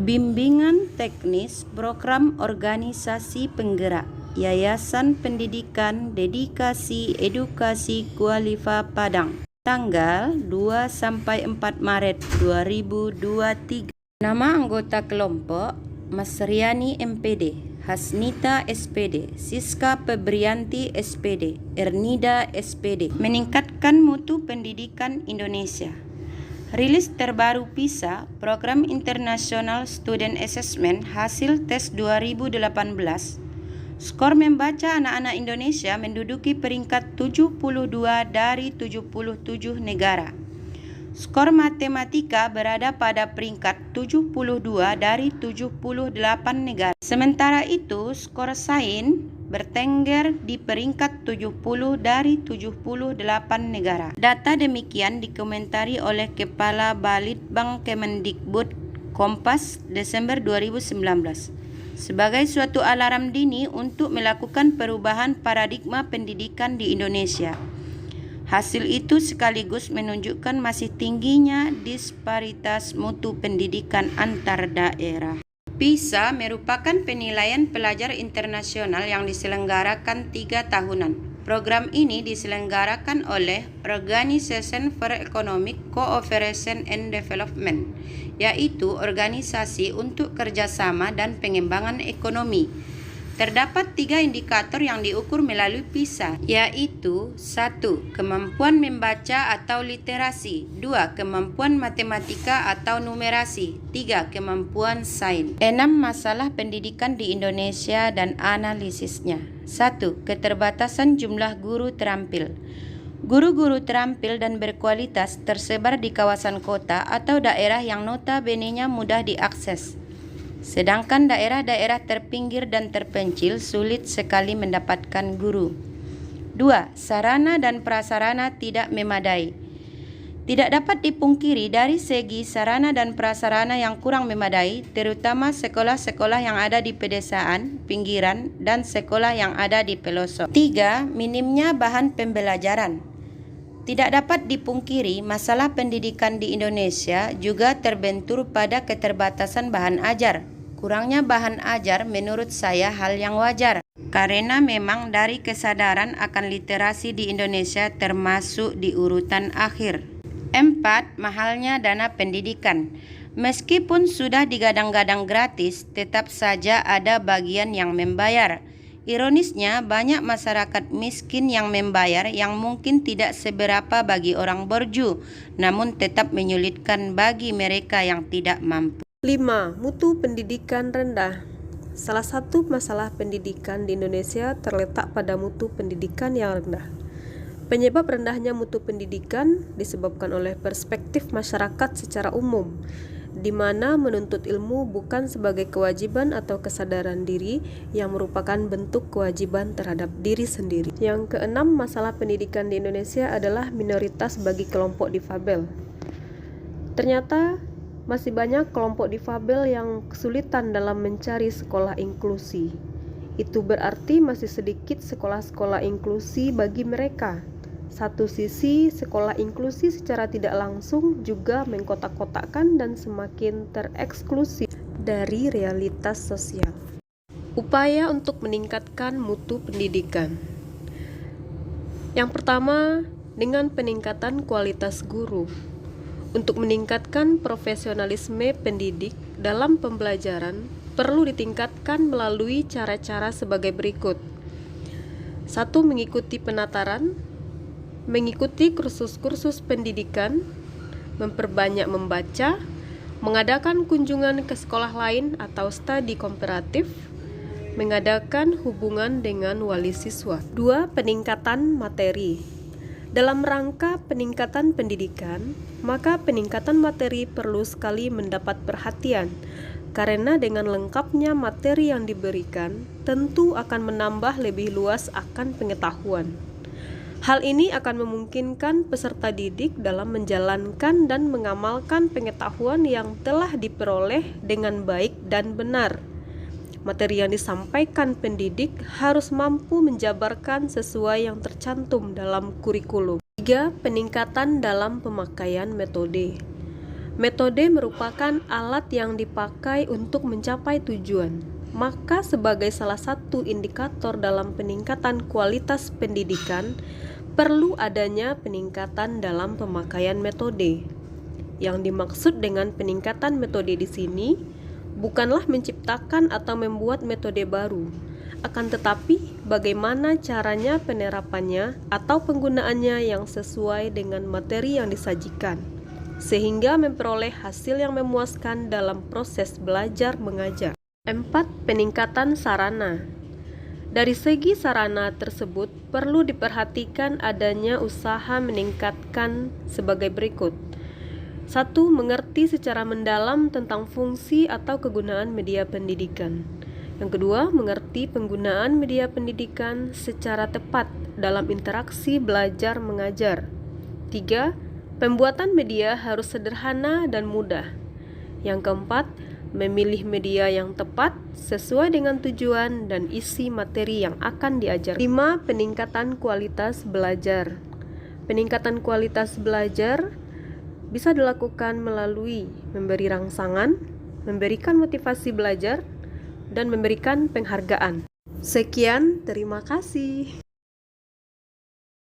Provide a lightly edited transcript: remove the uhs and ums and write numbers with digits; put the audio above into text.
Bimbingan teknis program organisasi penggerak Yayasan Pendidikan Dedikasi Edukasi Kualifa Padang tanggal 2-4 Maret 2023. Nama anggota kelompok: Mas Riani MPD, Hasnita SPD, Siska Febrianti SPD, Ernida SPD. Meningkatkan mutu pendidikan Indonesia. Rilis terbaru PISA, Program International Student Assessment, hasil tes 2018. Skor membaca anak-anak Indonesia menduduki peringkat 72 dari 77 negara. Skor matematika berada pada peringkat 72 dari 78 negara. Sementara itu, skor sains bertengger di peringkat 70 dari 78 negara. Data demikian dikomentari oleh Kepala Balitbang Kemendikbud Kompas Desember 2019 sebagai suatu alarm dini untuk melakukan perubahan paradigma pendidikan di Indonesia. Hasil itu sekaligus menunjukkan masih tingginya disparitas mutu pendidikan antar daerah. PISA merupakan penilaian pelajar internasional yang diselenggarakan 3 tahunan. Program ini diselenggarakan oleh Organization for Economic Cooperation and Development, yaitu organisasi untuk kerjasama dan pengembangan ekonomi. Terdapat 3 indikator yang diukur melalui PISA, yaitu 1. Kemampuan membaca atau literasi, 2. Kemampuan matematika atau numerasi, 3. Kemampuan sains. 6 masalah pendidikan di Indonesia dan analisisnya. 1. Keterbatasan jumlah guru terampil. Guru-guru terampil dan berkualitas tersebar di kawasan kota atau daerah yang notabene-nya mudah diakses. Sedangkan daerah-daerah terpinggir dan terpencil sulit sekali mendapatkan guru. 2. Sarana dan prasarana tidak memadai. Tidak dapat dipungkiri dari segi sarana dan prasarana yang kurang memadai, terutama sekolah-sekolah yang ada di pedesaan, pinggiran, dan sekolah yang ada di pelosok. 3. Minimnya bahan pembelajaran. Tidak dapat dipungkiri, masalah pendidikan di Indonesia juga terbentur pada keterbatasan bahan ajar. Kurangnya bahan ajar menurut saya hal yang wajar, karena memang dari kesadaran akan literasi di Indonesia termasuk di urutan akhir. 4. Mahalnya dana pendidikan. Meskipun sudah digadang-gadang gratis, tetap saja ada bagian yang membayar. Ironisnya, banyak masyarakat miskin yang membayar yang mungkin tidak seberapa bagi orang borju, namun tetap menyulitkan bagi mereka yang tidak mampu. 5. Mutu pendidikan rendah. Salah satu masalah pendidikan di Indonesia terletak pada mutu pendidikan yang rendah. Penyebab rendahnya mutu pendidikan disebabkan oleh perspektif masyarakat secara umum, di mana menuntut ilmu bukan sebagai kewajiban atau kesadaran diri yang merupakan bentuk kewajiban terhadap diri sendiri. Yang keenam, masalah pendidikan di Indonesia adalah minoritas bagi kelompok difabel. Ternyata masih banyak kelompok difabel yang kesulitan dalam mencari sekolah inklusi. Itu berarti masih sedikit sekolah-sekolah inklusi bagi mereka. Satu sisi, sekolah inklusi secara tidak langsung juga mengkotak-kotakkan dan semakin tereksklusif dari realitas sosial. Upaya untuk meningkatkan mutu pendidikan. Yang pertama, dengan peningkatan kualitas guru. Untuk meningkatkan profesionalisme pendidik dalam pembelajaran, perlu ditingkatkan melalui cara-cara sebagai berikut. 1. Mengikuti penataran, mengikuti kursus-kursus pendidikan, memperbanyak membaca, mengadakan kunjungan ke sekolah lain atau studi komparatif, mengadakan hubungan dengan wali siswa. 2. Peningkatan materi. Dalam rangka peningkatan pendidikan, maka peningkatan materi perlu sekali mendapat perhatian, karena dengan lengkapnya materi yang diberikan, tentu akan menambah lebih luas akan pengetahuan. Hal ini akan memungkinkan peserta didik dalam menjalankan dan mengamalkan pengetahuan yang telah diperoleh dengan baik dan benar. Materi yang disampaikan pendidik harus mampu menjabarkan sesuai yang tercantum dalam kurikulum. 3. Peningkatan dalam pemakaian metode. Metode merupakan alat yang dipakai untuk mencapai tujuan. Maka sebagai salah satu indikator dalam peningkatan kualitas pendidikan, perlu adanya peningkatan dalam pemakaian metode. Yang dimaksud dengan peningkatan metode di sini bukanlah menciptakan atau membuat metode baru, akan tetapi bagaimana caranya penerapannya atau penggunaannya yang sesuai dengan materi yang disajikan, sehingga memperoleh hasil yang memuaskan dalam proses belajar mengajar. 4. Peningkatan sarana. Dari segi sarana tersebut perlu diperhatikan adanya usaha meningkatkan sebagai berikut. 1. Mengerti secara mendalam tentang fungsi atau kegunaan media pendidikan. Yang kedua, mengerti penggunaan media pendidikan secara tepat dalam interaksi belajar mengajar. 3. Pembuatan media harus sederhana dan mudah. Yang keempat, memilih media yang tepat sesuai dengan tujuan dan isi materi yang akan diajar. 5. Peningkatan kualitas belajar. Peningkatan kualitas belajar bisa dilakukan melalui memberi rangsangan, memberikan motivasi belajar, dan memberikan penghargaan. Sekian, terima kasih.